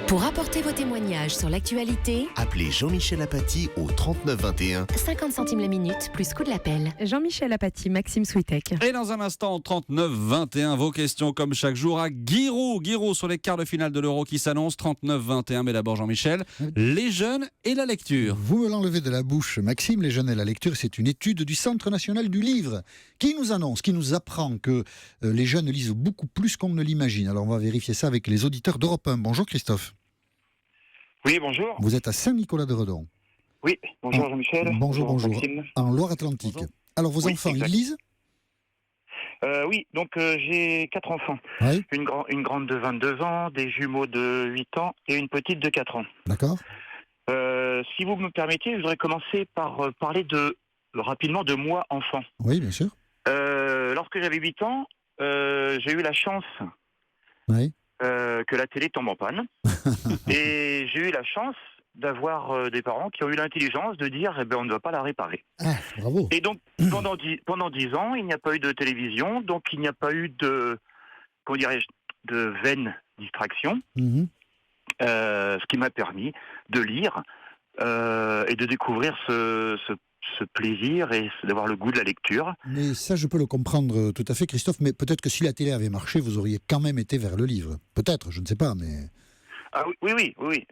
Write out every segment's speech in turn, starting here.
Pour apporter vos témoignages sur l'actualité, appelez Jean-Michel Apathy au 39 21. 50 centimes la minute, plus coût de l'appel. Jean-Michel Apathy, Maxime Switek. Et dans un instant, 39 21, vos questions comme chaque jour à Guiraud sur les quarts de finale de l'Euro qui s'annoncent. 39 21, mais d'abord Jean-Michel, les jeunes et la lecture. Vous me l'enlevez de la bouche, Maxime. Les jeunes et la lecture, c'est une étude du Centre national du livre qui nous annonce, qui nous apprend que les jeunes lisent beaucoup plus qu'on ne l'imagine. Alors on va vérifier ça avec les auditeurs d'Europe 1. Bonjour Christophe. Oui, bonjour. Vous êtes à Saint-Nicolas-de-Redon. Oui, bonjour Jean-Michel. Bonjour. Maxime. En Loire-Atlantique. Bonjour. Alors vos Oui, enfants, exact. ils lisent ? Oui, donc j'ai 4 enfants. Oui. Une grande de 22 ans, des jumeaux de 8 ans et une petite de 4 ans. D'accord. Si vous me permettez, je voudrais commencer par parler rapidement de moi enfant. Oui, bien sûr. Lorsque j'avais 8 ans, j'ai eu la chance Oui. que la télé tombe en panne. Et j'ai eu la chance d'avoir des parents qui ont eu l'intelligence de dire on ne va pas la réparer. Ah, bravo. Et donc, pendant 10 ans, il n'y a pas eu de télévision, donc il n'y a pas eu de vaine distraction, Mhm. ce qui m'a permis de lire et de découvrir ce plaisir et d'avoir le goût de la lecture. Mais ça, je peux le comprendre tout à fait, Christophe, mais peut-être que si la télé avait marché, vous auriez quand même été vers le livre. Peut-être, je ne sais pas, mais... Ah oui. Oui.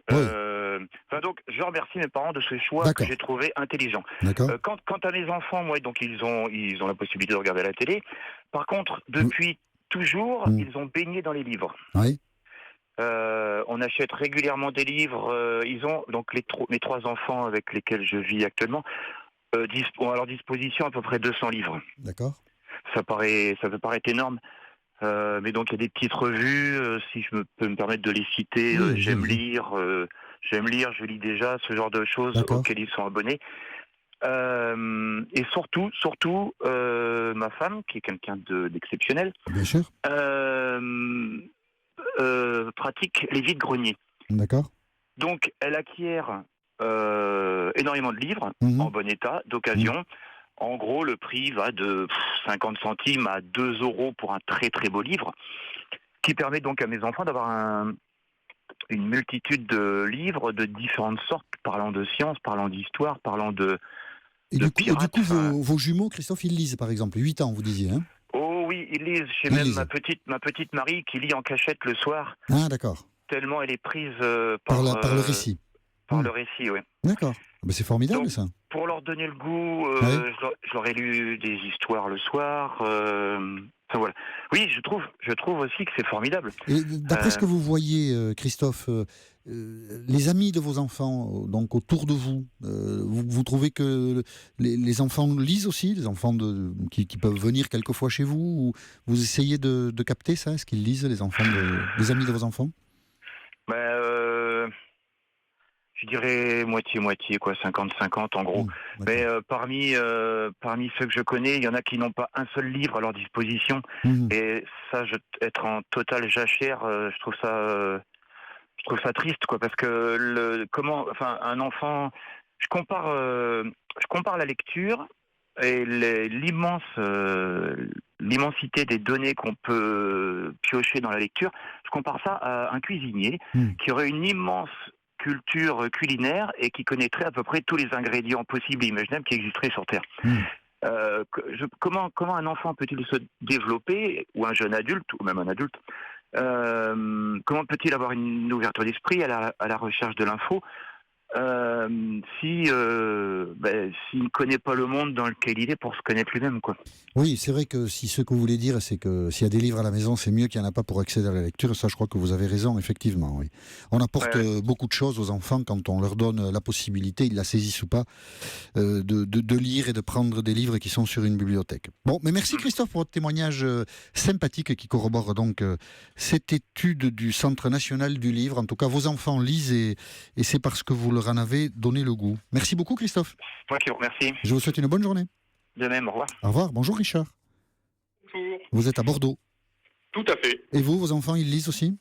Donc, je remercie mes parents de ce choix D'accord. que j'ai trouvé intelligent. D'accord. Quant à mes enfants, moi, donc ils ont la possibilité de regarder la télé. Par contre, depuis toujours, ils ont baigné dans les livres. Oui. On achète régulièrement des livres. Ils ont donc mes 3 enfants avec lesquels je vis actuellement ont à leur disposition à peu près 200 livres. D'accord. Ça peut paraître énorme. Mais donc il y a des petites revues, si je peux me permettre de les citer, Oui, j'aime oui. lire, je lis déjà, ce genre de choses D'accord. auxquelles ils sont abonnés. Et surtout, ma femme, qui est quelqu'un d'exceptionnel, Bien sûr. pratique les vides-greniers. D'accord. Donc elle acquiert énormément de livres Mhm. en bon état, d'occasion. En gros, le prix va de 50 centimes à 2 € pour un très très beau livre, qui permet donc à mes enfants d'avoir une multitude de livres de différentes sortes, parlant de sciences, parlant d'histoire, parlant de pirates. Vos jumeaux, Christophe, ils lisent, par exemple. 8 ans, vous disiez, hein ? Oh oui, ils lisent. J'ai Ils même lisent. ma petite Marie qui lit en cachette le soir, Ah, d'accord. tellement elle est prise Par le récit. par Hmm. le récit, oui. D'accord. Ben, c'est formidable, Donc, ça. Pour leur donner le goût, Ouais. je leur ai lu des histoires le soir. Enfin, voilà. Oui, je trouve aussi que c'est formidable. Et d'après ce que vous voyez, Christophe, les amis de vos enfants, donc autour de vous, vous trouvez que les enfants lisent aussi, les enfants qui peuvent venir quelquefois chez vous, ou vous essayez de capter ça ? Est-ce qu'ils lisent, les enfants des amis de vos enfants ? Je dirais moitié-moitié, quoi, 50-50 en gros. D'accord. Mais parmi ceux que je connais, il y en a qui n'ont pas un seul livre à leur disposition. Mhm. Et ça, être en totale jachère, je trouve ça triste, quoi, parce que un enfant, je compare la lecture et l'immensité des données qu'on peut piocher dans la lecture. Je compare ça à un cuisinier qui aurait une immense culture culinaire et qui connaîtrait à peu près tous les ingrédients possibles et imaginables qui existeraient sur Terre. Comment un enfant peut-il se développer, ou un jeune adulte, ou même un adulte, comment peut-il avoir une ouverture d'esprit à la recherche de l'info s'il ne connaît pas le monde dans lequel il est pour se connaître lui-même, quoi. Oui, c'est vrai que si ce que vous voulez dire, c'est que s'il y a des livres à la maison, c'est mieux qu'il n'y en a pas pour accéder à la lecture. Ça, je crois que vous avez raison, effectivement. Oui. On apporte beaucoup de choses aux enfants quand on leur donne la possibilité, ils la saisissent ou pas, de lire et de prendre des livres qui sont sur une bibliothèque. Bon, mais merci Christophe pour votre témoignage sympathique qui corrobore donc cette étude du Centre national du livre. En tout cas, vos enfants lisent et c'est parce que vous leur en avez donné le goût. Merci beaucoup Christophe. Moi qui vous remercie. Je vous souhaite une bonne journée. De même, au revoir. Au revoir. Bonjour Richard. Bonjour. Vous êtes à Bordeaux. Tout à fait. Et vous, vos enfants, ils lisent aussi ?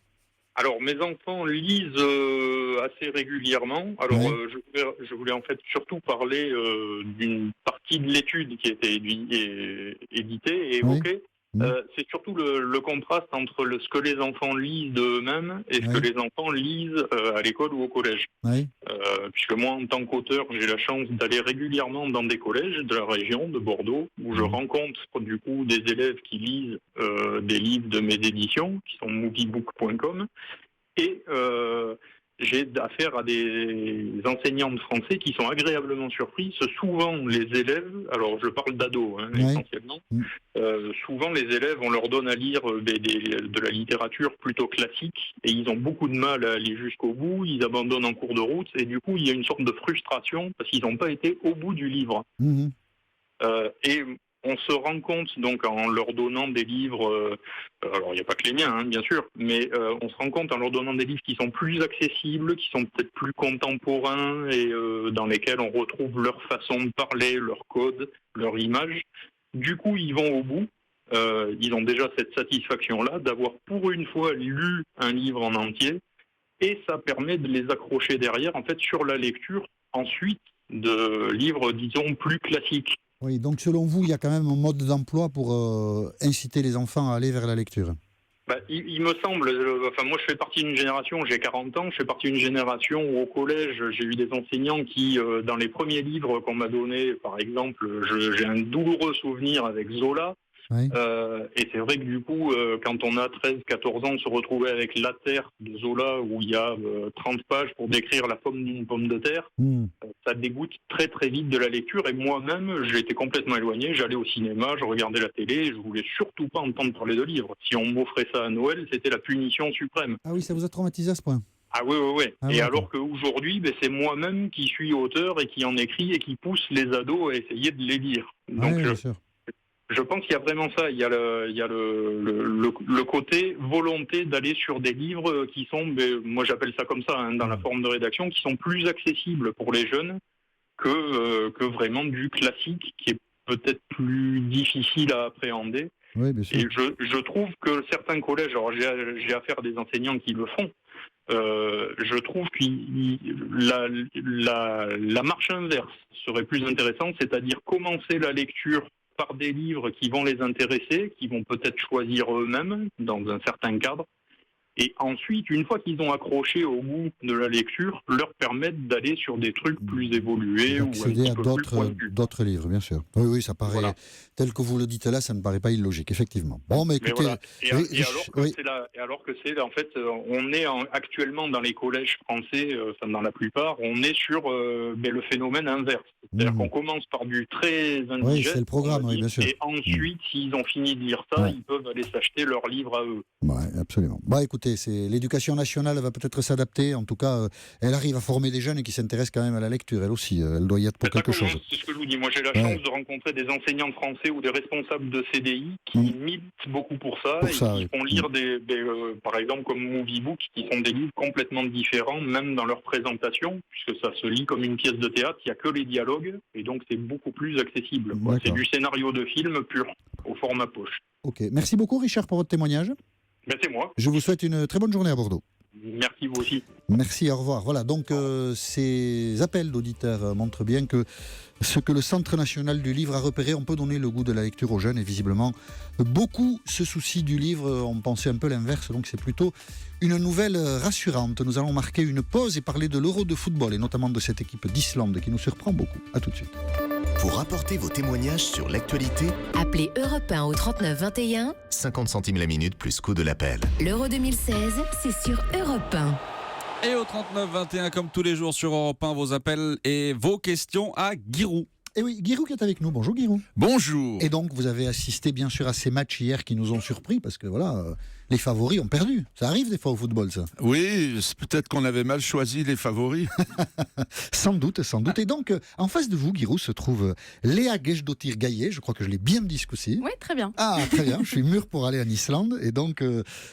Alors, mes enfants lisent assez régulièrement. Alors, Oui. je voulais en fait surtout parler d'une partie de l'étude qui a été éditée et évoquée. C'est surtout le contraste entre ce que les enfants lisent d'eux-mêmes et ce que les enfants lisent à l'école ou au collège. Oui. Puisque moi, en tant qu'auteur, j'ai la chance d'aller régulièrement dans des collèges de la région, de Bordeaux, où je rencontre du coup des élèves qui lisent des livres de mes éditions, qui sont moviebook.com, et j'ai affaire à des enseignants de français qui sont agréablement surpris. Souvent, les élèves, alors je parle d'ados essentiellement, souvent les élèves, on leur donne à lire de la littérature plutôt classique et ils ont beaucoup de mal à aller jusqu'au bout, ils abandonnent en cours de route et du coup, il y a une sorte de frustration parce qu'ils n'ont pas été au bout du livre. Et on se rend compte, donc, en leur donnant des livres, alors il n'y a pas que les miens, bien sûr, mais on se rend compte en leur donnant des livres qui sont plus accessibles, qui sont peut-être plus contemporains et dans lesquels on retrouve leur façon de parler, leur code, leur image. Du coup, ils vont au bout. Ils ont déjà cette satisfaction-là d'avoir pour une fois lu un livre en entier et ça permet de les accrocher derrière, en fait, sur la lecture, ensuite, de livres, disons, plus classiques. Oui, donc selon vous, il y a quand même un mode d'emploi pour inciter les enfants à aller vers la lecture. Il me semble, moi je fais partie d'une génération, j'ai 40 ans, je fais partie d'une génération où au collège, j'ai eu des enseignants qui, dans les premiers livres qu'on m'a donnés, par exemple, j'ai un douloureux souvenir avec Zola. Oui. Et c'est vrai que du coup, quand on a 13-14 ans, se retrouver avec La Terre de Zola, où il y a 30 pages pour décrire la forme d'une pomme de terre, ça dégoûte très très vite de la lecture. Et moi-même, j'ai été complètement éloigné. J'allais au cinéma, je regardais la télé, je voulais surtout pas entendre parler de livres. Si on m'offrait ça à Noël, c'était la punition suprême. Ah oui, ça vous a traumatisé à ce point? Ah oui. Ah, et alors qu'aujourd'hui, c'est moi-même qui suis auteur et qui en écrit et qui pousse les ados à essayer de les lire. Donc, bien sûr. je pense qu'il y a vraiment ça. Il y a le côté volonté d'aller sur des livres qui sont, moi j'appelle ça comme ça, dans la forme de rédaction, qui sont plus accessibles pour les jeunes que vraiment du classique qui est peut-être plus difficile à appréhender. Oui, bien sûr. Et je trouve que certains collèges, alors j'ai affaire à des enseignants qui le font, je trouve que la marche inverse serait plus intéressante, c'est-à-dire commencer la lecture par des livres qui vont les intéresser, qui vont peut-être choisir eux-mêmes dans un certain cadre, et ensuite, une fois qu'ils ont accroché au goût de la lecture, leur permettre d'aller sur des trucs plus évolués ou accéder à d'autres livres, bien sûr. Oui, ça paraît, tel que vous le dites là, ça ne paraît pas illogique, effectivement. Bon, mais écoutez... Alors que c'est, en fait, on est actuellement dans les collèges français, dans la plupart, on est sur le phénomène inverse. C'est-à-dire qu'on commence par du très indigeste. Oui, c'est le programme, bien sûr. Et ensuite, s'ils ont fini de lire ça, ils peuvent aller s'acheter leur livre à eux. Oui, absolument. Écoutez, l'éducation nationale va peut-être s'adapter. En tout cas, elle arrive à former des jeunes qui s'intéressent quand même à la lecture. Elle aussi, elle doit y être pour quelque chose. C'est ce que je vous dis. Moi, j'ai la chance de rencontrer des enseignants de français ou des responsables de CDI qui militent beaucoup pour ça qui font lire par exemple, comme Moviebook, qui sont des livres complètement différents, même dans leur présentation, puisque ça se lit comme une pièce de théâtre. Il n'y a que les dialogues, et donc c'est beaucoup plus accessible. C'est du scénario de film pur, au format poche. Ok. Merci beaucoup, Richard, pour votre témoignage. C'est moi. Je vous souhaite une très bonne journée à Bordeaux. Merci, vous aussi. Merci, au revoir. Voilà, donc ces appels d'auditeurs montrent bien que ce que le Centre national du livre a repéré, on peut donner le goût de la lecture aux jeunes, et visiblement, beaucoup se soucient du livre, on pensait un peu l'inverse, donc c'est plutôt une nouvelle rassurante. Nous allons marquer une pause et parler de l'Euro de football, et notamment de cette équipe d'Islande qui nous surprend beaucoup. À tout de suite. Pour apporter vos témoignages sur l'actualité, appelez Europe 1 au 39 21. 50 centimes la minute plus coût de l'appel. L'Euro 2016, c'est sur Europe 1. Et au 39 21, comme tous les jours sur Europe 1, vos appels et vos questions à Giroud. Et oui, Giroud qui est avec nous. Bonjour Giroud. Bonjour. Et donc vous avez assisté bien sûr à ces matchs hier qui nous ont surpris parce que les favoris ont perdu. Ça arrive des fois au football, ça. Oui, c'est peut-être qu'on avait mal choisi les favoris. Sans doute. Et donc, en face de vous, Giroud, se trouve Léa Gesdottir-Gaillet. Je crois que je l'ai bien dit ce coup-ci. Oui, très bien. Ah, très bien. Je suis mûr pour aller en Islande. Et donc,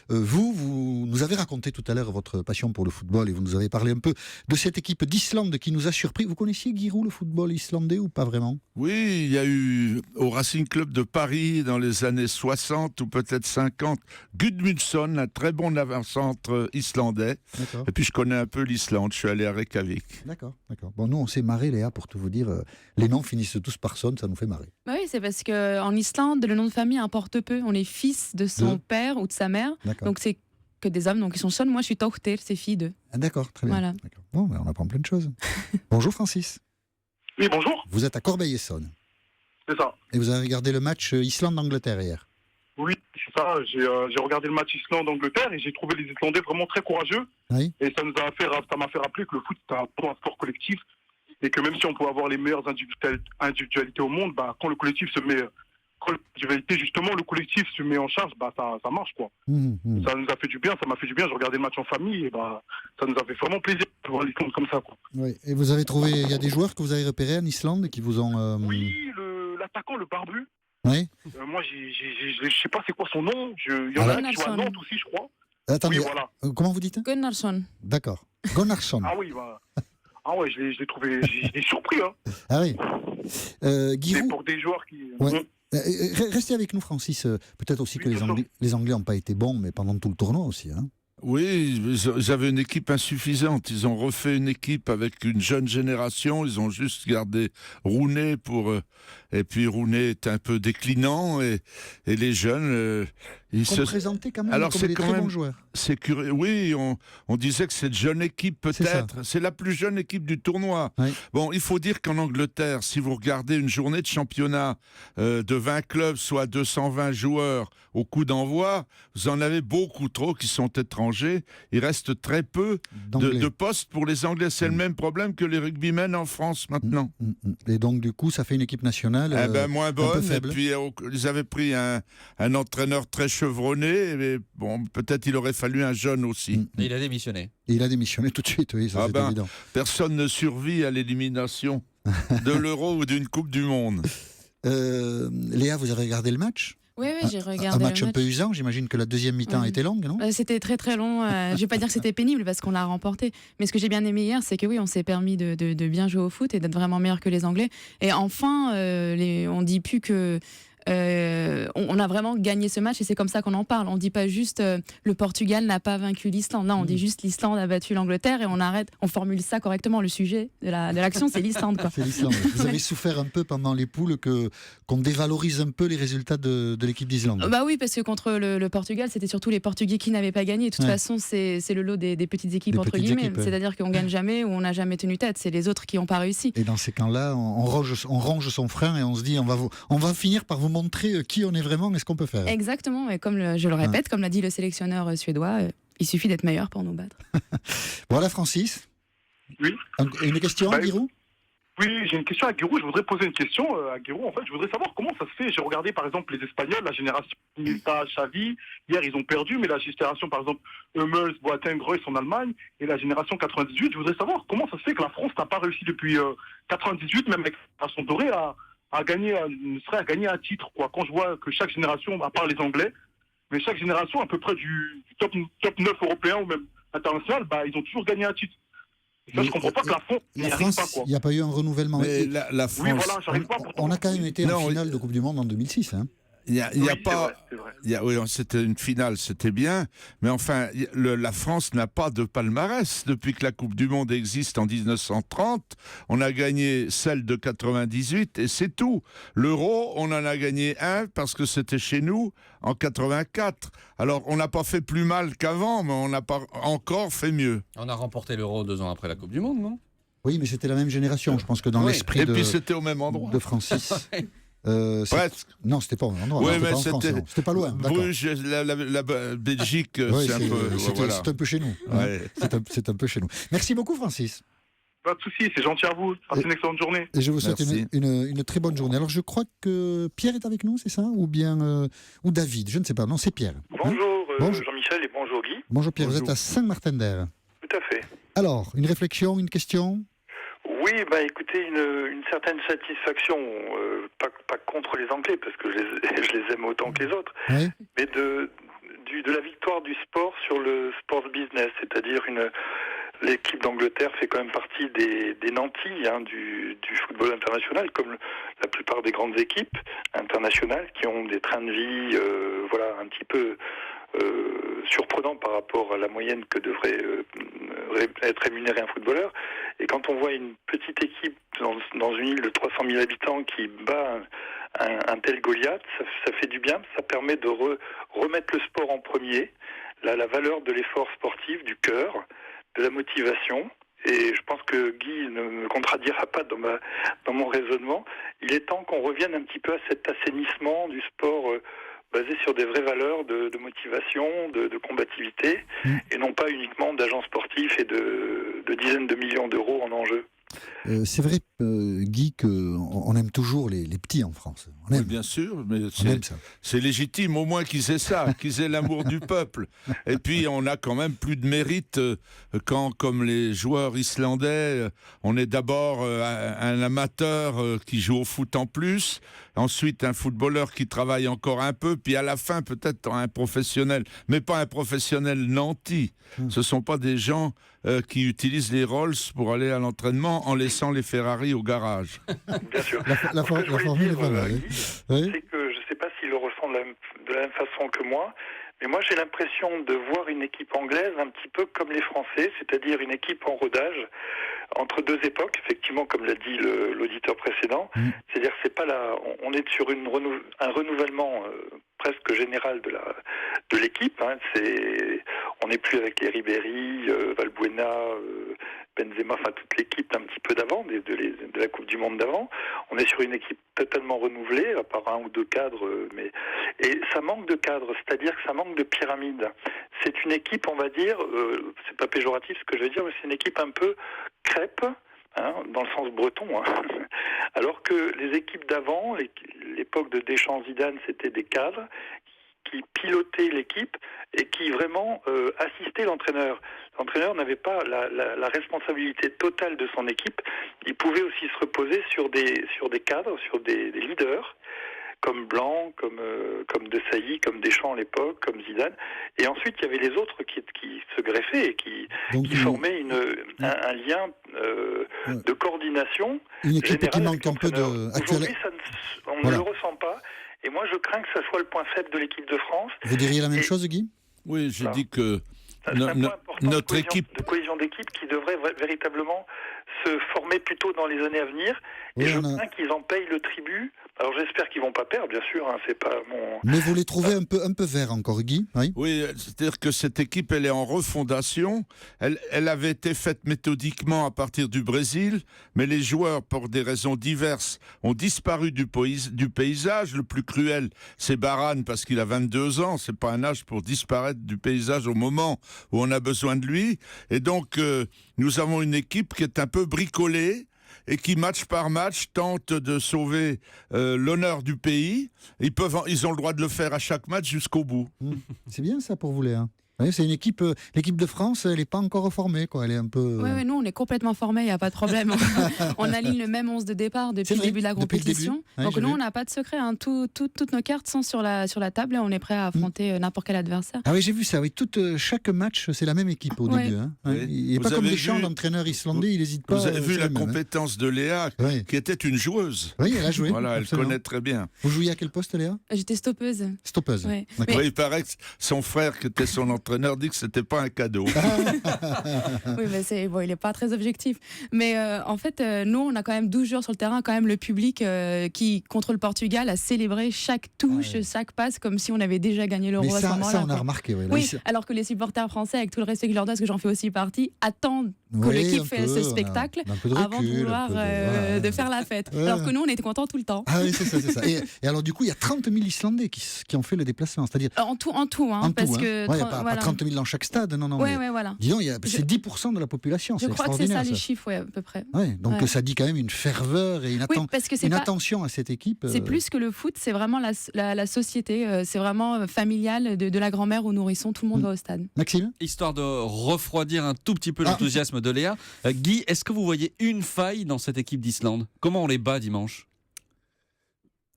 vous nous avez raconté tout à l'heure votre passion pour le football et vous nous avez parlé un peu de cette équipe d'Islande qui nous a surpris. Vous connaissiez, Giroud, le football islandais ou pas vraiment ? vraiment? Oui, il y a eu au Racing Club de Paris dans les années 60 ou peut-être 50, Gudmundsson, un très bon avant-centre islandais. D'accord. Et puis je connais un peu l'Islande, je suis allé à Reykjavik. D'accord. Bon, nous, on s'est marré, Léa, pour tout vous dire. Les noms finissent tous par son, ça nous fait marrer. Bah oui, c'est parce qu'en Islande, le nom de famille importe peu. On est fils de son père ou de sa mère. D'accord. Donc c'est que des hommes, donc ils sont seuls. Moi, je suis Tochter, c'est fille d'eux. Ah, d'accord, très bien. Voilà. D'accord. Bon, on apprend plein de choses. Bonjour Francis. Oui, bonjour. Vous êtes à Corbeil-Essonnes. C'est ça. Et vous avez regardé le match Islande-Angleterre hier. Oui, c'est ça. J'ai regardé le match Islande-Angleterre et j'ai trouvé les Islandais vraiment très courageux. Oui. Et ça m'a fait rappeler que le foot, c'est un sport collectif. Et que même si on peut avoir les meilleures individualités au monde, quand le collectif se met... Justement, le collectif se met en charge, ça marche, quoi. Ça nous a fait du bien, ça m'a fait du bien. Je regardais le match en famille et ça nous a fait vraiment plaisir de voir l'Islande comme ça, quoi. Oui. Et vous avez trouvé, il y a des joueurs que vous avez repérés en Islande et qui vous ont... Oui, l'attaquant, le barbu. Oui. Moi, je sais pas c'est quoi son nom. Il y en a un qui joue à Nantes aussi, je crois. Attendez, oui, voilà. Comment vous dites? Gunnarsson. D'accord. Gunnarsson. Ah oui, ah ouais, je l'ai trouvé, j'ai surpris, hein. Ah oui. Giroud. C'est pour des joueurs qui... Ouais. Restez avec nous, Francis. Peut-être aussi que les Anglais n'ont pas été bons, mais pendant tout le tournoi aussi. Hein. Oui, ils avaient une équipe insuffisante. Ils ont refait une équipe avec une jeune génération. Ils ont juste gardé Rooney et puis Rooney est un peu déclinant et les jeunes... ils se présentaient quand même comme des très bons joueurs. C'est curieux. Oui, on disait que cette jeune équipe, peut-être, c'est la plus jeune équipe du tournoi. Oui. Bon, il faut dire qu'en Angleterre, si vous regardez une journée de championnat de 20 clubs, soit 220 joueurs au coup d'envoi, vous en avez beaucoup trop qui sont étrangers. Il reste très peu de postes pour les Anglais. C'est le même problème que les rugbymen en France maintenant. Et donc, du coup, ça fait une équipe nationale moins bonne. un peu faible. Et puis, ils avaient pris un entraîneur très chevronné. Mais bon, peut-être il aurait fallu un jeune aussi. Et il a démissionné. Et il a démissionné tout de suite, oui, ça c'est évident. Personne ne survit à l'élimination de l'Euro ou d'une Coupe du Monde. Léa, vous avez regardé le match? Oui, j'ai regardé un match un peu usant, j'imagine que la deuxième mi-temps était longue, non? C'était très très long, je ne vais pas dire que c'était pénible parce qu'on l'a remporté, mais ce que j'ai bien aimé hier, c'est que oui, on s'est permis de bien jouer au foot et d'être vraiment meilleur que les Anglais. Et enfin, on ne dit plus que... on a vraiment gagné ce match et c'est comme ça qu'on en parle. On dit pas juste le Portugal n'a pas vaincu l'Islande. Non, on dit juste l'Islande a battu l'Angleterre et on formule ça correctement. Le sujet de l'action, c'est l'Islande. C'est l'Islande. Vous avez souffert un peu pendant les poules qu'on dévalorise un peu les résultats de l'équipe d'Islande. Bah oui, parce que contre le Portugal, c'était surtout les Portugais qui n'avaient pas gagné. De toute façon, c'est le lot des petites équipes, entre guillemets. C'est-à-dire qu'on gagne jamais ou on n'a jamais tenu tête. C'est les autres qui n'ont pas réussi. Et dans ces cas-là, on range son frein et on se dit on va finir par vous montrer qui on est vraiment et ce qu'on peut faire. Exactement, et comme je le répète, comme l'a dit le sélectionneur suédois, il suffit d'être meilleur pour nous battre. Voilà, Francis. Oui. Une question à Giroud? Oui, j'ai une question à Giroud. Je voudrais poser une question à Giroud. En fait, je voudrais savoir comment ça se fait. J'ai regardé par exemple les Espagnols, la génération Iniesta, Xavi. Hier, ils ont perdu, mais la génération par exemple Hummels, Boateng, Reus en Allemagne et la génération 98. Je voudrais savoir comment ça se fait que la France n'a pas réussi depuis 98, même avec la génération dorée, à gagner un titre, quoi. Quand je vois que chaque génération, à part les Anglais, mais chaque génération, à peu près du top 9 européen ou même international, ils ont toujours gagné un titre. Et ça, je comprends pas que la France n'y arrive pas, quoi. Il n'y a pas eu un renouvellement. Mais la France, oui, voilà, j'arrive pas. On a quand même été en finale de Coupe du Monde en 2006, hein. Il y a pas. Oui, c'était une finale, c'était bien, mais enfin, la France n'a pas de palmarès depuis que la Coupe du Monde existe en 1930. On a gagné celle de 98 et c'est tout. L'Euro, on en a gagné un parce que c'était chez nous en 84. Alors, on n'a pas fait plus mal qu'avant, mais on n'a pas encore fait mieux. On a remporté l'Euro 2 ans après la Coupe du Monde, non? Oui, mais c'était la même génération. Je pense que dans l'esprit et puis c'était au même endroit de Francis. Presque. Non, c'était pas au même endroit. Oui, mais c'était pas loin. Bruges, la Belgique, c'est un peu. C'est un peu chez nous. Ouais. C'est un peu chez nous. Merci beaucoup, Francis. Pas de souci, c'est gentil à vous. Passez une excellente journée. Et je vous souhaite une très bonne journée. Alors, je crois que Pierre est avec nous, c'est ça? Ou bien ou David, je ne sais pas. Non, c'est Pierre. Bonjour, Jean-Michel et bonjour Guy. Bonjour Pierre, vous êtes à Saint-Martin-d'Air. Tout à fait. Alors, une réflexion, une question? Oui, écoutez, une certaine satisfaction, pas contre les Anglais, parce que je les aime autant que les autres, oui. Mais de la victoire du sport sur le sports business, c'est-à-dire l'équipe d'Angleterre fait quand même partie des nantis du football international, comme la plupart des grandes équipes internationales qui ont des trains de vie un petit peu surprenants par rapport à la moyenne que devrait être rémunéré un footballeur. Et quand on voit une petite équipe dans une île de 300 000 habitants qui bat un tel Goliath, ça fait du bien, ça permet de remettre le sport en premier, la valeur de l'effort sportif, du cœur, de la motivation. Et je pense que Guy ne me contradira pas dans mon raisonnement. Il est temps qu'on revienne un petit peu à cet assainissement du sport basé sur des vraies valeurs de motivation, de combativité, et non pas uniquement d'agents sportifs et de dizaines de millions d'euros en enjeu. C'est vrai, Guy, qu'on aime toujours les petits en France. On aime. Oui, bien sûr, mais ça. C'est légitime au moins qu'ils aient ça, qu'ils aient l'amour du peuple. Et puis on a quand même plus de mérite quand, comme les joueurs islandais, on est d'abord un amateur qui joue au foot en plus, ensuite un footballeur qui travaille encore un peu, puis à la fin peut-être un professionnel, mais pas un professionnel nanti. Ce ne sont pas des gens qui utilisent les Rolls pour aller à l'entraînement en laissant les Ferrari au garage. Bien sûr. La formule est pas mal. C'est que je ne sais pas s'il le ressent de la même façon que moi, mais moi j'ai l'impression de voir une équipe anglaise un petit peu comme les Français, c'est-à-dire une équipe en rodage entre deux époques, effectivement, comme l'a dit l'auditeur précédent. C'est-à-dire que c'est pas on est sur un renouvellement presque général de l'équipe. On n'est plus avec les Ribéry, Valbuena, Benzema, enfin toute l'équipe un petit peu d'avant, de la Coupe du Monde d'avant. On est sur une équipe totalement renouvelée, à part un ou deux cadres, et ça manque de cadres, c'est-à-dire que ça manque de pyramide. C'est une équipe, on va dire, c'est pas péjoratif ce que je veux dire, mais c'est une équipe un peu crêpe, dans le sens breton. Alors que les équipes d'avant, l'époque de Deschamps-Zidane, c'était des cadres qui pilotaient l'équipe et qui vraiment assistaient l'entraîneur. L'entraîneur n'avait pas la responsabilité totale de son équipe. Il pouvait aussi se reposer sur des cadres, sur des leaders, comme Blanc, comme De Sailly, comme Deschamps à l'époque, comme Zidane. Et ensuite, il y avait les autres qui se greffaient et qui formaient un lien de coordination. Une équipe qui manque un peu de... Aujourd'hui, on ne le ressent pas. Et moi, je crains que ça soit le point faible de l'équipe de France. Vous diriez la même chose, Guy ? Oui, j'ai dit que notre équipe de cohésion d'équipe qui devrait véritablement se former plutôt dans les années à venir. Et je crains qu'ils en payent le tribut. Alors j'espère qu'ils vont pas perdre, bien sûr. C'est pas mon. Mais vous les trouvez un peu verts encore, Guy ? Oui, c'est-à-dire que cette équipe, elle est en refondation. Elle avait été faite méthodiquement à partir du Brésil, mais les joueurs, pour des raisons diverses, ont disparu du paysage. Le plus cruel, c'est Varane parce qu'il a 22 ans. C'est pas un âge pour disparaître du paysage au moment où on a besoin de lui. Et donc, nous avons une équipe qui est un peu bricolée et qui, match par match, tente de sauver l'honneur du pays. Ils ont le droit de le faire à chaque match jusqu'au bout. C'est bien ça pour vous, Léa. Oui, c'est une équipe, l'équipe de France, elle n'est pas encore reformée, quoi. Elle est un peu. Oui, nous, on est complètement formés, il n'y a pas de problème. On aligne le même 11 de départ depuis le début de la compétition. Donc nous, on n'a pas de secret. Toutes nos cartes sont sur la table et on est prêt à affronter n'importe quel adversaire. Ah oui, j'ai vu ça. Oui, chaque match, c'est la même équipe au début. Il n'est pas comme Deschamps, l'entraîneur islandais, il n'hésite pas. Vous avez vu la compétence de Léa, qui était une joueuse. Oui, elle a joué. Voilà, elle connaît très bien. Vous jouiez à quel poste, Léa ? J'étais stoppeuse. Stoppeuse. Oui. Il paraît que son frère, qui était son entraîneur, dit que c'était pas un cadeau. Oui, mais il n'est pas très objectif. Mais en fait, nous, on a quand même 12 jours sur le terrain, quand même le public qui, contre le Portugal, a célébré chaque touche, chaque passe, comme si on avait déjà gagné l'Euro à ce moment-là. Ça, on a remarqué. Oui, alors que les supporters français, avec tout le respect que je leur donne, parce que j'en fais aussi partie, attendent que l'équipe fait ce spectacle avant de vouloir de faire la fête. Alors que nous, on était contents tout le temps. Ah oui, c'est ça. Et alors, du coup, il y a 30 000 Islandais qui ont fait le déplacement. C'est-à-dire... En tout, parce que... Il n'y a pas 30 000 dans chaque stade, non. Oui, voilà. Disons, c'est 10% de la population. Je crois que c'est ça les chiffres, à peu près. Ouais, donc ça dit quand même une ferveur et une attention à cette équipe. C'est plus que le foot, c'est vraiment la société, c'est vraiment familial, de la grand-mère au nourrisson, tout le monde va au stade. Maxime ? Histoire de refroidir un tout petit peu l'enthousiasme de Léa, Guy, est-ce que vous voyez une faille dans cette équipe d'Islande ? Comment on les bat dimanche ?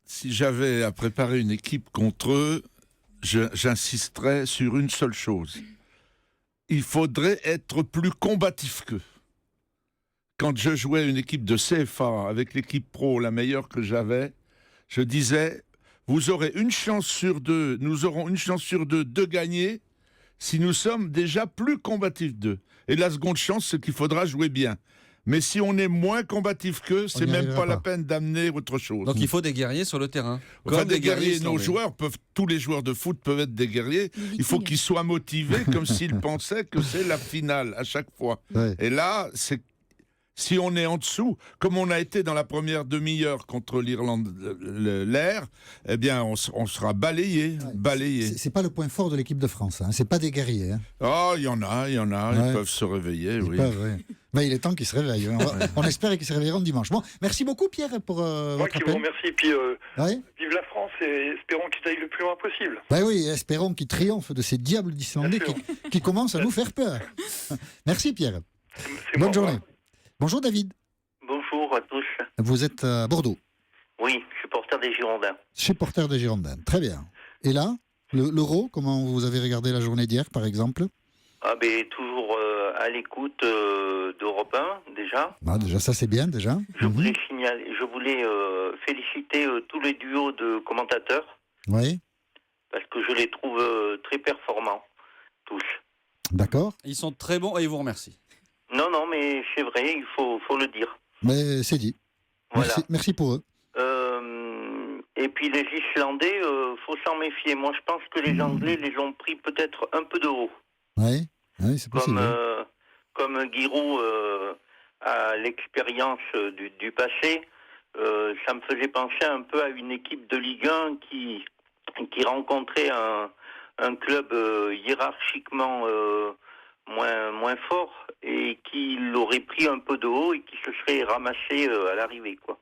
Si j'avais à préparer une équipe contre eux, j'insisterais sur une seule chose. il faudrait être plus combatif qu'eux. Quand je jouais une équipe de CFA avec l'équipe pro, la meilleure que j'avais, je disais, vous aurez une chance sur deux, nous aurons une chance sur deux de gagner si nous sommes déjà plus combatifs d'eux. Et la seconde chance, c'est qu'il faudra jouer bien. Mais si on est moins combatif qu'eux, c'est même pas la peine d'amener autre chose. Donc il faut des guerriers sur le terrain. Enfin, des guerriers, nos joueurs tous les joueurs de foot peuvent être des guerriers. Il faut qu'ils soient motivés comme s'ils pensaient que c'est la finale à chaque fois. Ouais. Et là, si on est en dessous, comme on a été dans la première demi-heure contre l'Irlande, l'air, eh bien, on sera balayé. C'est pas le point fort de l'équipe de France. Hein. C'est pas des guerriers. Hein. Oh, il y en a. Ils peuvent se réveiller. Ils peuvent, oui. Mais il est temps qu'ils se réveillent. On espère qu'ils se réveilleront dimanche. Bon, merci beaucoup, Pierre, pour Moi qui vous remercie. Puis, vive la France et espérons qu'ils aillent le plus loin possible. Ben oui, espérons qu'ils triomphent de ces diables d'Islandais qui commencent à nous faire peur. Merci, Pierre. Bonne journée. Bonjour David. Bonjour à tous. Vous êtes à Bordeaux. Oui, supporter des Girondins. Supporter des Girondins, très bien. Et là, l'Euro, comment vous avez regardé la journée d'hier par exemple? Toujours à l'écoute d'Europe 1 déjà. Déjà ça c'est bien déjà. Je voulais féliciter tous les duos de commentateurs. Oui. Parce que je les trouve très performants, tous. D'accord. Ils sont très bons et ils vous remercient. Non, mais c'est vrai, il faut le dire. Mais c'est dit. Voilà. Merci pour eux. Et puis les Islandais, faut s'en méfier. Moi, je pense que les Anglais les ont pris peut-être un peu de haut. Oui, c'est possible. Comme Giroud a l'expérience du passé, ça me faisait penser un peu à une équipe de Ligue 1 qui rencontrait un club hiérarchiquement moins fort et qui l'aurait pris un peu de haut et qui se serait ramassé à l'arrivée, quoi.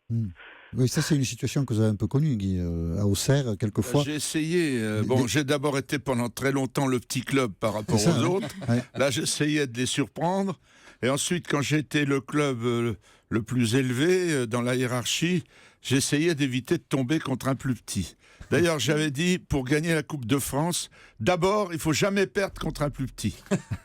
Oui, ça c'est une situation que vous avez un peu connue, Guy, à Auxerre, quelquefois. J'ai essayé. J'ai d'abord été pendant très longtemps le petit club par rapport aux autres. Ouais. Là, j'essayais de les surprendre. Et ensuite, quand j'étais le club le plus élevé dans la hiérarchie, j'essayais d'éviter de tomber contre un plus petit. D'ailleurs, j'avais dit, pour gagner la Coupe de France, d'abord, il ne faut jamais perdre contre un plus petit.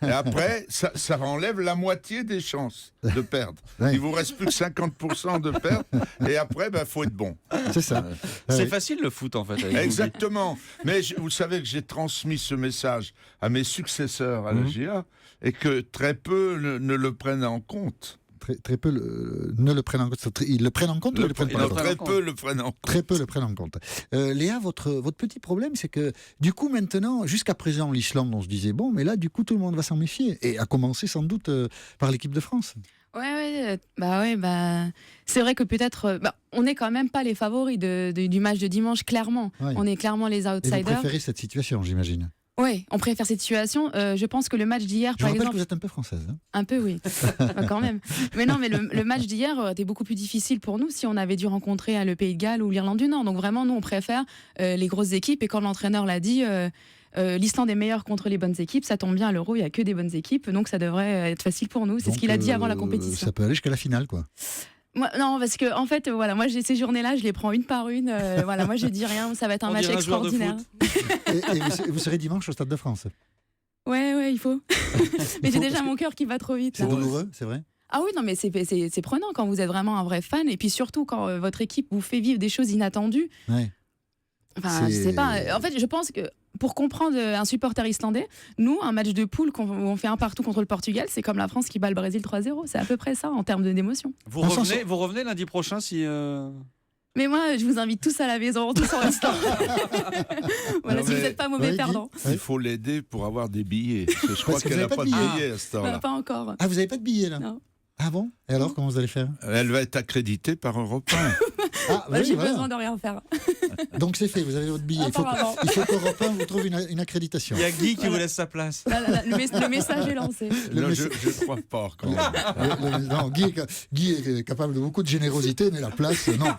Et après, ça enlève la moitié des chances de perdre. Il ne vous reste plus que 50% de perdre. Et après, il faut être bon. C'est ça. C'est facile le foot, en fait. Exactement. Mais vous savez que j'ai transmis ce message à mes successeurs à la GIA et que très peu ne le prennent en compte. Très peu ne le prennent en compte. Ils le prennent en compte ou ils le prennent pas en compte? Très peu le prennent en compte. Très peu le prennent en compte. Léa, votre petit problème, c'est que du coup, maintenant, jusqu'à présent, l'Islande, on se disait, bon, mais là, du coup, tout le monde va s'en méfier. Et à commencer sans doute par l'équipe de France. C'est vrai que peut-être, on n'est quand même pas les favoris du match de dimanche, clairement. Ouais. On est clairement les outsiders. Et vous préférez cette situation, j'imagine? Oui, on préfère cette situation. Je pense que le match d'hier, par exemple... Je rappelle que vous êtes un peu française. Hein. Un peu, oui. Quand même. Mais non, mais le match d'hier était beaucoup plus difficile pour nous si on avait dû rencontrer le Pays de Galles ou l'Irlande du Nord. Donc vraiment, nous, on préfère les grosses équipes. Et comme l'entraîneur l'a dit, l'Islande est meilleure contre les bonnes équipes. Ça tombe bien, à l'Euro, il n'y a que des bonnes équipes. Donc ça devrait être facile pour nous. C'est ce qu'il a dit avant la compétition. Ça peut aller jusqu'à la finale, quoi. Non, parce que en fait, moi j'ai ces journées-là, je les prends une par une. Moi je dis rien, ça va être un match extraordinaire. Et vous serez dimanche au Stade de France? Ouais, il faut. Mais j'ai déjà mon cœur qui va trop vite. C'est douloureux, c'est vrai? Ah oui, non, mais c'est prenant quand vous êtes vraiment un vrai fan, et puis surtout quand votre équipe vous fait vivre des choses inattendues. Ouais. Enfin, je sais pas. En fait, je pense que pour comprendre un supporter islandais, nous, un match de poule où on fait un partout contre le Portugal, c'est comme la France qui bat le Brésil 3-0. C'est à peu près ça en termes d'émotion. Vous revenez lundi prochain si... Mais moi, je vous invite tous à la maison, tous en restant. Voilà, si vous n'êtes pas mauvais perdant. Il faut l'aider pour avoir des billets. Je crois qu'elle n'a pas de billets à ce temps-là. Pas encore. Ah, vous n'avez pas de billets là? Non. Ah bon? Et alors, comment vous allez faire? Elle va être accréditée par Europe 1. J'ai besoin de rien faire. Donc c'est fait, vous avez votre billet. Il faut qu'Europe 1 vous trouve une accréditation. Il y a Guy qui vous laisse sa place. Le message est lancé. Je ne crois pas quand même. Non, Guy est capable de beaucoup de générosité, mais la place, non,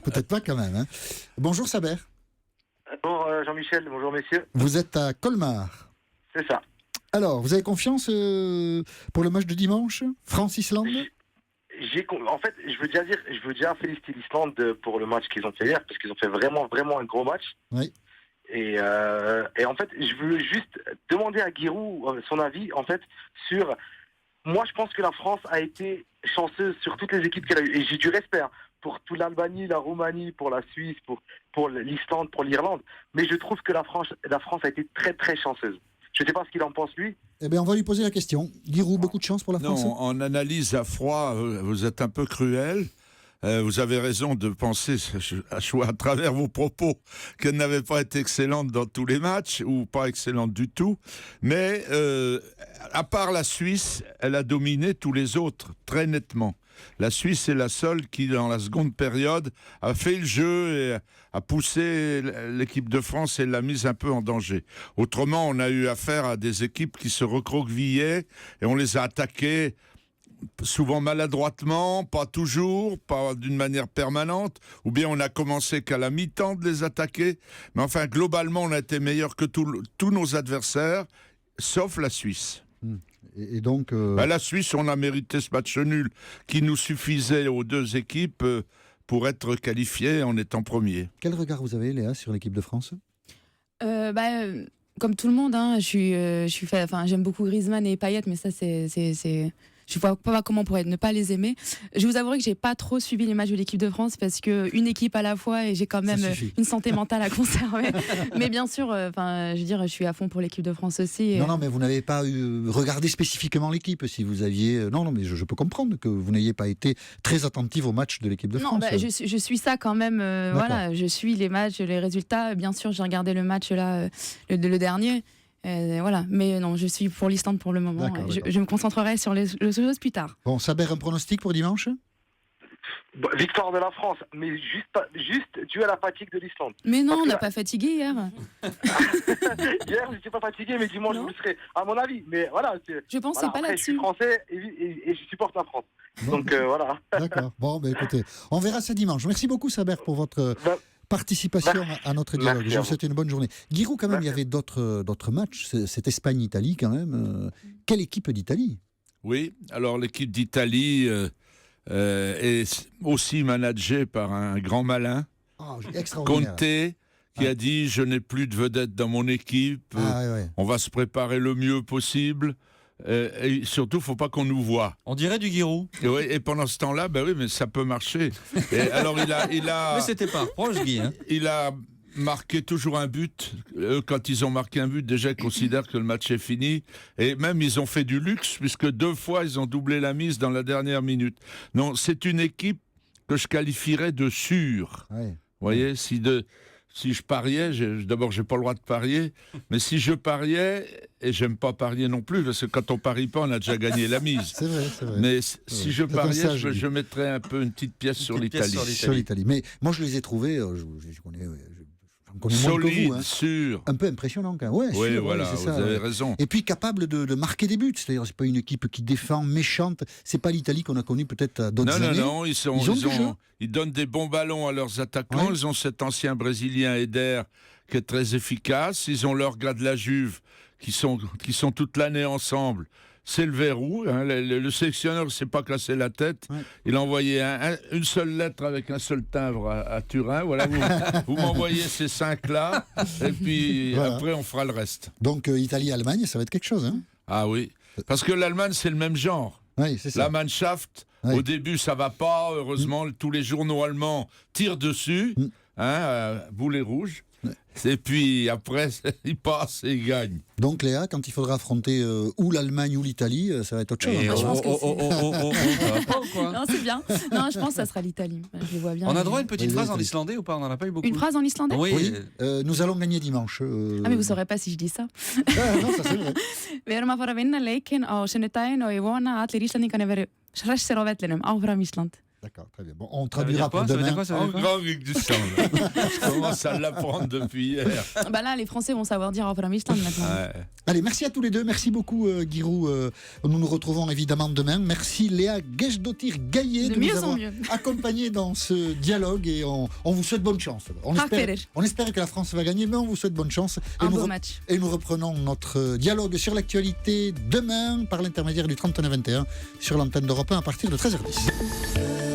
peut-être pas quand même. Hein. Bonjour Saber. Bonjour Jean-Michel, bonjour messieurs. Vous êtes à Colmar. C'est ça. Alors, vous avez confiance pour le match de dimanche, France-Islande? En fait, je veux déjà féliciter l'Islande pour le match qu'ils ont fait hier, parce qu'ils ont fait vraiment un gros match. Oui. Et en fait, je veux juste demander à Giroud son avis, en fait, sur... Moi, je pense que la France a été chanceuse sur toutes les équipes qu'elle a eues. Et j'ai du respect pour toute l'Albanie, la Roumanie, pour la Suisse, pour l'Islande, pour l'Irlande. Mais je trouve que la France a été très, très chanceuse. Je ne sais pas ce qu'il en pense, lui. Eh bien, on va lui poser la question. Giroud, beaucoup de chance pour la France? Non, en analyse à froid, vous êtes un peu cruel. Vous avez raison de penser, à travers vos propos, qu'elle n'avait pas été excellente dans tous les matchs, ou pas excellente du tout. Mais, à part la Suisse, elle a dominé tous les autres, très nettement. La Suisse est la seule qui, dans la seconde période, a fait le jeu et a poussé l'équipe de France et l'a mise un peu en danger. Autrement, on a eu affaire à des équipes qui se recroquevillaient et on les a attaquées souvent maladroitement, pas toujours, pas d'une manière permanente, ou bien on a commencé qu'à la mi-temps de les attaquer. Mais enfin, globalement, on a été meilleur que tous nos adversaires, sauf la Suisse. Et donc, la Suisse, on a mérité ce match nul qui nous suffisait aux deux équipes pour être qualifiés en étant premiers. Quel regard vous avez, Léa, sur l'équipe de France? Comme tout le monde, j'aime beaucoup Griezmann et Payet, mais ça, je vois pas comment on pourrait ne pas les aimer. Je vous avouerai que j'ai pas trop suivi les matchs de l'équipe de France parce que une équipe à la fois et j'ai quand même une santé mentale à conserver. Mais bien sûr, je suis à fond pour l'équipe de France aussi. Non, mais vous n'avez pas regardé spécifiquement l'équipe. Si vous aviez, non, mais je peux comprendre que vous n'ayez pas été très attentive aux matchs de l'équipe de France. Non, je suis ça quand même. Voilà, je suis les matchs, les résultats. Bien sûr, j'ai regardé le match là, le dernier. Voilà, mais non, je suis pour l'Islande pour le moment. Je me concentrerai sur les choses plus tard. Bon, Saber, un pronostic pour dimanche? Victoire de la France, mais juste dû à la fatigue de l'Islande. Mais non, on n'a pas fatigué hier. Hier, je n'étais pas fatigué, mais dimanche, je le serai, à mon avis. Mais voilà, je pense pas là-dessus. Je suis français et je supporte la France. Bon, donc voilà. D'accord. Bon, écoutez, on verra ça dimanche. Merci beaucoup, Saber, pour votre participation à notre dialogue. Merci je vous souhaite une bonne journée. Giroud, quand même, il y avait d'autres matchs. Cette Espagne-Italie, quand même. Quelle équipe d'Italie? Oui, alors l'équipe d'Italie est aussi managée par un grand malin, Conte, qui a dit « Je n'ai plus de vedettes dans mon équipe, on va se préparer le mieux possible ». Et surtout, il ne faut pas qu'on nous voit. On dirait du Giroud. Et pendant ce temps-là, oui, mais ça peut marcher. Et alors, il a mais c'était pas proche, Guy. Il a marqué toujours un but. Quand ils ont marqué un but, déjà, ils considèrent que le match est fini. Et même, ils ont fait du luxe, puisque 2 fois, ils ont doublé la mise dans la dernière minute. Non, c'est une équipe que je qualifierais de sûre. Vous voyez, si je pariais, d'abord, je n'ai pas le droit de parier, mais si je pariais, et j'aime pas parier non plus, parce que quand on parie pas, on a déjà gagné la mise. C'est vrai. Mais si je pariais, je mettrais un peu une petite pièce sur l'Italie. Sur l'Italie. Mais moi, je les ai trouvés, je connais solide, moins que vous, sûr. Un peu impressionnant quand même. Oui, sûr, voilà, c'est vous ça, avez raison. Et puis capable de marquer des buts. C'est-à-dire, c'est pas une équipe qui défend, méchante. C'est pas l'Italie qu'on a connue peut-être à d'autres années. Non, ils donnent des bons ballons à leurs attaquants. Ils ont cet ancien Brésilien Eder qui est très efficace. Ils ont leur gars de la Juve qui sont toute l'année ensemble. C'est le verrou. Le sélectionneur ne s'est pas cassé la tête. Il a envoyé une seule lettre avec un seul timbre à Turin. Voilà, vous m'envoyez ces 5-là, et puis après, on fera le reste. Donc, Italie-Allemagne, ça va être quelque chose. Hein? Ah oui, parce que l'Allemagne, c'est le même genre. Oui, c'est ça. La Mannschaft, au début, ça va pas. Heureusement, tous les journaux allemands tirent dessus. Boulet rouge. Et puis après, ils passent et ils gagnent. Donc Léa, quand il faudra affronter ou l'Allemagne ou l'Italie, ça va être autre chose. Non, c'est bien. Non, je pense que ça sera l'Italie. Je les vois bien. On a droit à une petite phrase en islandais ou pas? On n'en a pas eu beaucoup. Une phrase en islandais? Oui. Nous allons gagner dimanche. Ah, mais vous ne saurez pas si je dis ça. Non, ça c'est vrai. Við erum að fara að vinna leikinn á sunnudaginn og ég vona að allir Íslandingarnir veri hressir á vellinum. Áfram Ísland. D'accord, très bien. Bon, on traduira pour demain. En grand Luc du sang. Je commence à l'apprendre depuis hier. Bah là, les Français vont savoir dire Áfram Ísland maintenant. Allez, merci à tous les deux. Merci beaucoup, Giroud. Nous nous retrouvons évidemment demain. Merci Léa Gesdottir-Gaillet de nous avoir accompagnés dans ce dialogue et on vous souhaite bonne chance. On espère que la France va gagner, mais on vous souhaite bonne chance. Un beau match. Et nous reprenons notre dialogue sur l'actualité demain par l'intermédiaire du 39-21 sur l'antenne d'Europe 1 à partir de 13h10.